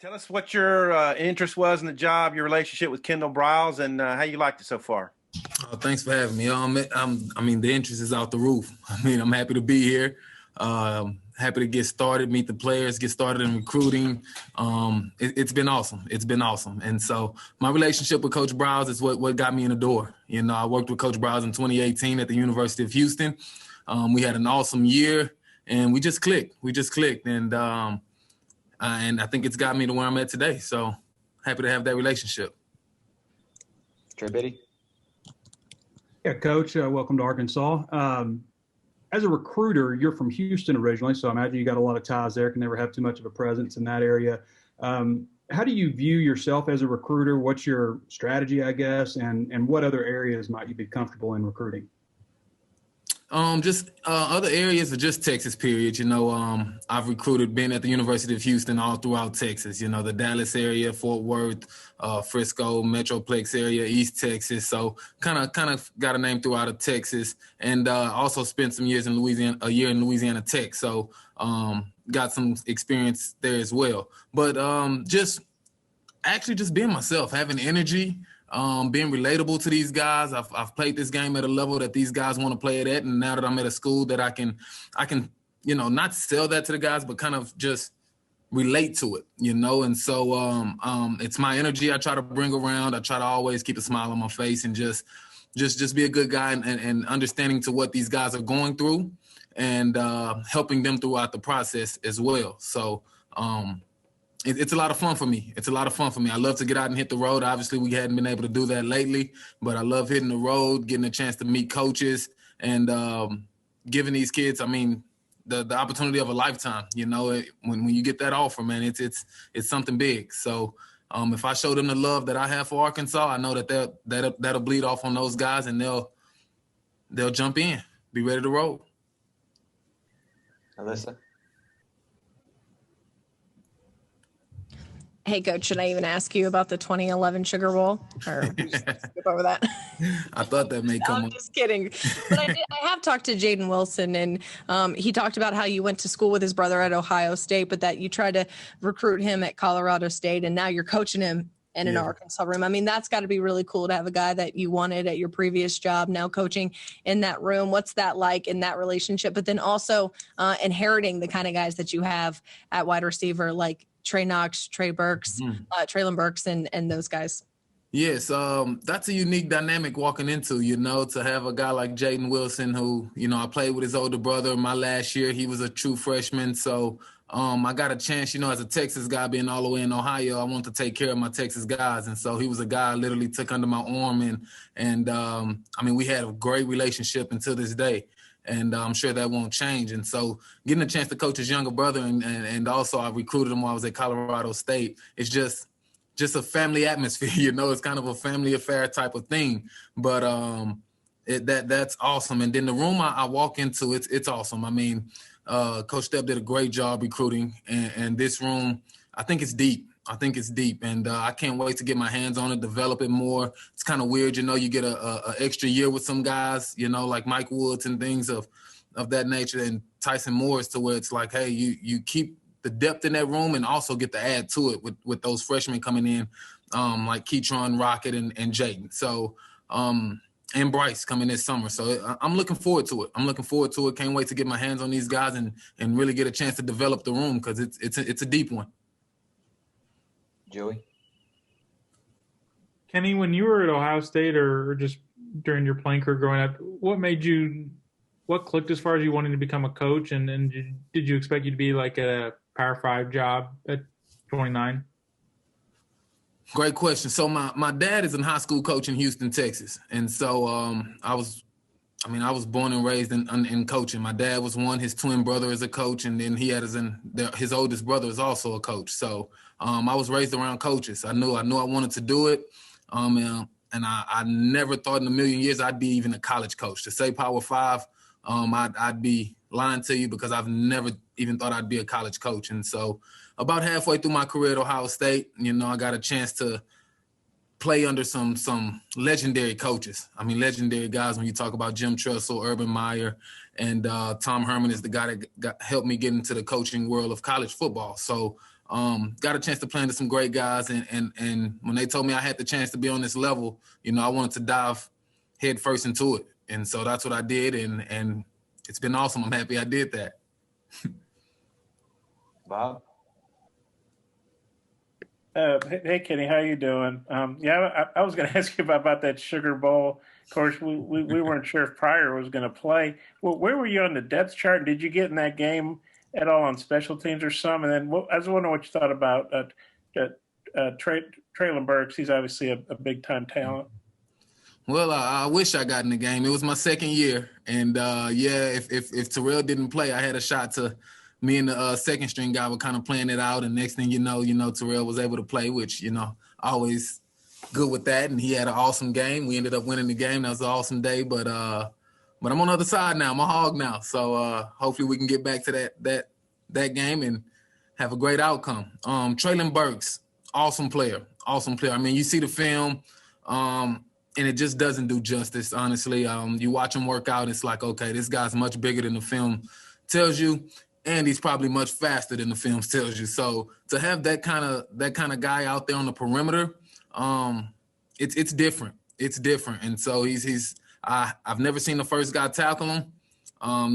Tell us what your interest was in the job, your relationship with Kendall Briles, and how you liked it so far. Thanks for having me. The interest is out the roof. I'm happy to be here. Happy to get started, meet the players, get started in recruiting. It's been awesome. It's been awesome. And so my relationship with Coach Briles is what got me in the door. I worked with Coach Briles in 2018 at the University of Houston. We had an awesome year, and we just clicked. And I think it's got me to where I'm at today. So happy to have that relationship. Trey Biddy. Yeah, Coach, welcome to Arkansas. As a recruiter, you're from Houston originally, so I imagine you got a lot of ties there, can never have too much of a presence in that area. How do you view yourself as a recruiter? What's your strategy, I guess, and what other areas might you be comfortable in recruiting? Just other areas are just Texas, period. I've recruited, been at the University of Houston all throughout Texas, the Dallas area, Fort Worth, Frisco, Metroplex area, East Texas. So kind of got a name throughout of Texas, and also spent some years in Louisiana, a year in Louisiana Tech. So got some experience there as well. But just being myself, having energy, being relatable to these guys. I've played this game at a level that these guys want to play it at, and now that I'm at a school that I can, not sell that to the guys, but kind of just relate to it, And so it's my energy I try to bring around. I try to always keep a smile on my face and just be a good guy and understanding to what these guys are going through and helping them throughout the process as well. So it's a lot of fun for me. I love to get out and hit the road. Obviously, we hadn't been able to do that lately, but I love hitting the road, getting a chance to meet coaches, and giving these kids, the opportunity of a lifetime. When you get that offer, man, it's something big. So if I show them the love that I have for Arkansas, I know that'll bleed off on those guys, and they'll jump in, be ready to roll. Alyssa. Hey, Coach, should I even ask you about the 2011 Sugar Bowl? Or skip over that? I thought that may come up. I'm just kidding. But I have talked to Jaden Wilson, and he talked about how you went to school with his brother at Ohio State, but that you tried to recruit him at Colorado State, and now you're coaching him in an Arkansas room. That's got to be really cool to have a guy that you wanted at your previous job now coaching in that room. What's that like in that relationship? But then also inheriting the kind of guys that you have at wide receiver, like Trey Knox, Trey Burks, Treylen Burks, and those guys. Yes, that's a unique dynamic walking into, to have a guy like Jaden Wilson who, I played with his older brother my last year. He was a true freshman. So I got a chance, as a Texas guy being all the way in Ohio, I want to take care of my Texas guys. And so he was a guy I literally took under my arm. And we had a great relationship until this day. And I'm sure that won't change. And so getting a chance to coach his younger brother and also I recruited him while I was at Colorado State, it's just a family atmosphere, it's kind of a family affair type of thing. But that's awesome. And then the room I walk into, it's awesome. Coach Stepp did a great job recruiting. And this room, I think it's deep. And I can't wait to get my hands on it, develop it more. It's kind of weird, you get a extra year with some guys, like Mike Woods and things of that nature, and Tyson Morris, to where it's like, hey, you keep the depth in that room and also get to add to it with those freshmen coming in, like Keytron, Rocket, and Jaden. So, and Bryce coming this summer. So I'm looking forward to it. Can't wait to get my hands on these guys and really get a chance to develop the room, because it's a deep one. Joey? Kenny, when you were at Ohio State or just during your playing career growing up, what clicked as far as you wanting to become a coach? And did you expect you to be like a Power 5 job at 29? Great question. So my dad is a high school coach in Houston, Texas. And so I was born and raised in coaching. My dad was one, his twin brother is a coach, and then he had his oldest brother is also a coach. So I was raised around coaches. I knew I wanted to do it. And I never thought in a million years I'd be even a college coach. To say Power 5, I'd be lying to you, because I've never even thought I'd be a college coach. And so about halfway through my career at Ohio State, I got a chance to play under some legendary coaches. Legendary guys when you talk about Jim Tressel, Urban Meyer, and Tom Herman is the guy that helped me get into the coaching world of college football. So got a chance to play under some great guys. And when they told me I had the chance to be on this level, I wanted to dive head first into it. And so that's what I did. And it's been awesome. I'm happy I did that. Bob? Hey, Kenny, how you doing? I was going to ask you about that Sugar Bowl. Of course, we weren't sure if Pryor was going to play. Well, where were you on the depth chart? Did you get in that game at all on special teams or some? And then I was wondering what you thought about Treylen Burks. He's obviously a big-time talent. Well, I wish I got in the game. It was my second year. And, if Terrell didn't play, I had a shot to – me and the second string guy were kind of playing it out. And next thing you know, Terrell was able to play, which, always good with that. And he had an awesome game. We ended up winning the game. That was an awesome day. But I'm on the other side now. I'm a Hog now. So hopefully we can get back to that game and have a great outcome. Treylen Burks, awesome player. I mean, you see the film, and it just doesn't do justice, honestly. You watch him work out, it's like, okay, this guy's much bigger than the film tells you. And he's probably much faster than the film tells you. So to have that kind of guy out there on the perimeter, it's different. It's different. And so I've never seen the first guy tackle him.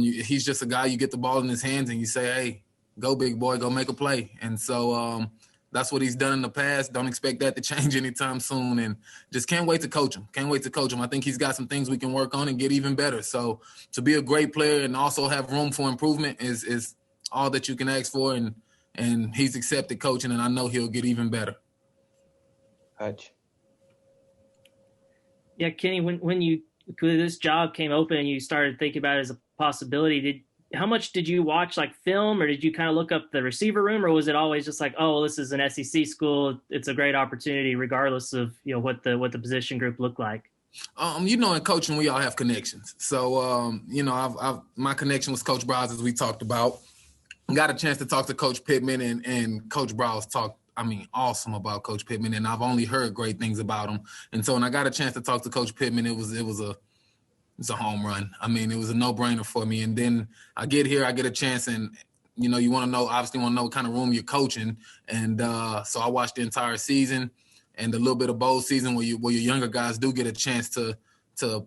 He's just a guy, you get the ball in his hands and you say, hey, go big boy, go make a play. And so that's what he's done in the past. Don't expect that to change anytime soon. And just can't wait to coach him. I think he's got some things we can work on and get even better. So to be a great player and also have room for improvement is all that you can ask for, and he's accepted coaching, and I know he'll get even better. Hutch. Yeah, Kenny, when this job came open and you started thinking about it as a possibility, how much did you watch like film, or did you kind of look up the receiver room, or was it always just like, oh, this is an SEC school, it's a great opportunity regardless of what the position group looked like? In coaching we all have connections. So my connection was Coach Browse, as we talked about. Got a chance to talk to Coach Pittman, and Coach Browse talked, awesome about Coach Pittman, and I've only heard great things about him. And so when I got a chance to talk to Coach Pittman, it was a home run. It was a no-brainer for me. And then I get here, I get a chance, and you want to know what kind of room you're coaching. And so I watched the entire season and a little bit of bowl season where your younger guys do get a chance to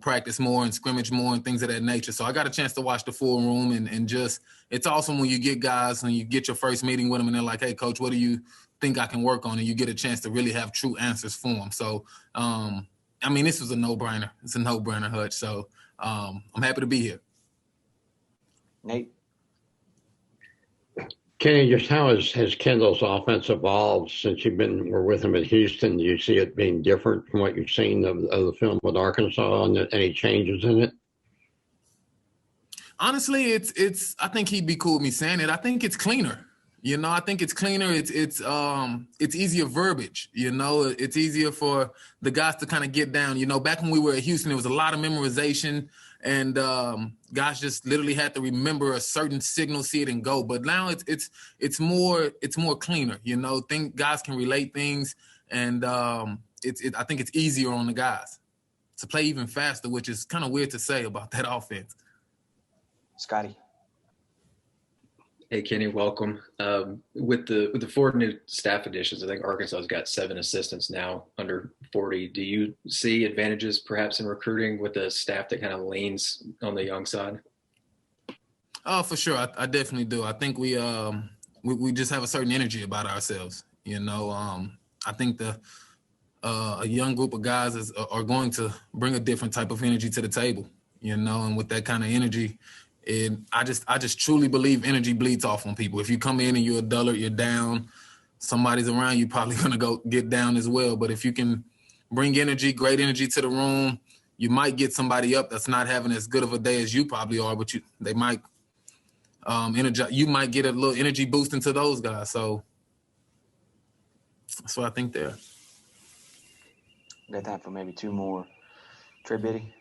practice more and scrimmage more and things of that nature. So I got a chance to watch the full room, and just it's awesome when you get guys and you get your first meeting with them and they're like, hey, coach, what do you think I can work on? And you get a chance to really have true answers for them. So, this was a no-brainer. It's a no-brainer, Hutch. So I'm happy to be here. Nate? Kenny, just how has Kendall's offense evolved since were with him at Houston? Do you see it being different from what you've seen of the film with Arkansas, and any changes in it? Honestly, it's. I think he'd be cool with me saying it. I think it's cleaner. I think it's cleaner. It's easier verbiage. It's easier for the guys to kind of get down. Back when we were at Houston, there was a lot of memorization, and guys just literally had to remember a certain signal, see it, and go. But now it's more cleaner. Guys can relate things, and I think it's easier on the guys to play even faster, which is kind of weird to say about that offense. Scotty. Hey, Kenny, welcome. With the 4 new staff additions, I think Arkansas's got 7 assistants now under 40. Do you see advantages perhaps in recruiting with a staff that kind of leans on the young side? Oh, for sure. I definitely do. I think we just have a certain energy about ourselves. I think a young group of guys are going to bring a different type of energy to the table, and with that kind of energy, and I just truly believe energy bleeds off on people. If you come in and you're a dullard, you're down, somebody's around you probably going to go get down as well. But if you can bring energy, great energy to the room, you might get somebody up that's not having as good of a day as you probably are, but they might energize. You might get a little energy boost into those guys. So that's what I think there. Got time for maybe 2 more. Trey Biddy.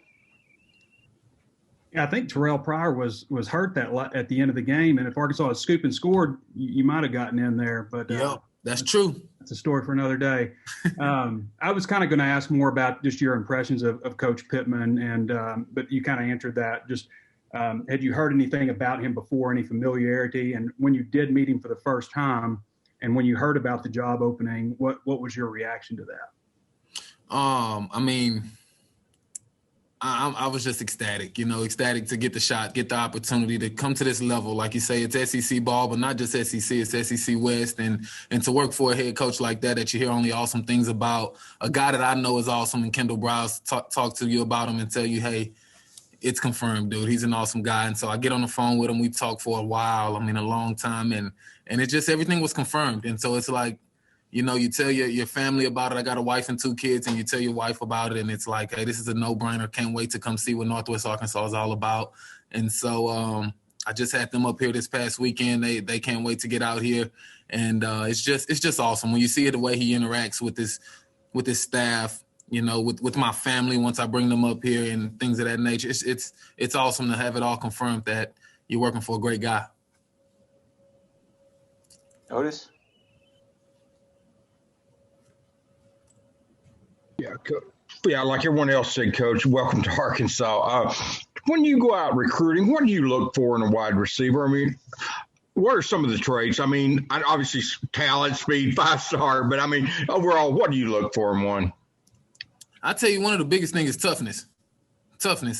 Yeah, I think Terrell Pryor was hurt at the end of the game, and if Arkansas had scooped and scored, you might have gotten in there. But yeah, that's true. That's a story for another day. I was kind of going to ask more about just your impressions of Coach Pittman, and but you kind of answered that. Just had you heard anything about him before, any familiarity? And when you did meet him for the first time, And when you heard about the job opening, what was your reaction to that? I mean, I was just ecstatic, ecstatic to get the shot, get the opportunity to come to this level. Like you say, it's SEC ball, but not just SEC, it's SEC West. And to work for a head coach like that you hear only awesome things about, a guy that I know is awesome, and Kendall Browse talk to you about him and tell you, hey, it's confirmed, dude. He's an awesome guy. And so I get on the phone with him. We talk for a while, a long time. And it just, everything was confirmed. And so it's like, you tell your family about it. I got a wife and 2 kids, and you tell your wife about it, and it's like, hey, this is a no-brainer. Can't wait to come see what Northwest Arkansas is all about. And so I just had them up here this past weekend. They can't wait to get out here, and it's just awesome when you see the way he interacts with his staff. With my family once I bring them up here and things of that nature. It's awesome to have it all confirmed that you're working for a great guy. Otis? Yeah, like everyone else said, Coach, welcome to Arkansas. When you go out recruiting, what do you look for in a wide receiver? I mean, what are some of the traits? I mean, obviously talent, speed, 5-star, but I mean, overall, what do you look for in one? I tell you, one of the biggest things is toughness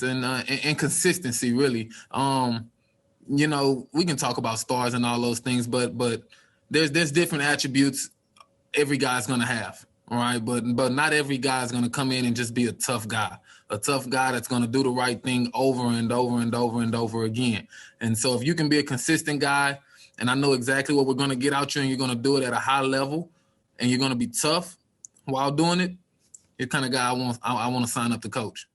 and consistency, really. We can talk about stars and all those things, but there's different attributes every guy's going to have. All right, but not every guy is going to come in and just be a tough guy that's going to do the right thing over and over and over and over again. And so if you can be a consistent guy, and I know exactly what we're going to get out you, and you're going to do it at a high level, and you're going to be tough while doing it, you're the kind of guy I want to sign up to coach.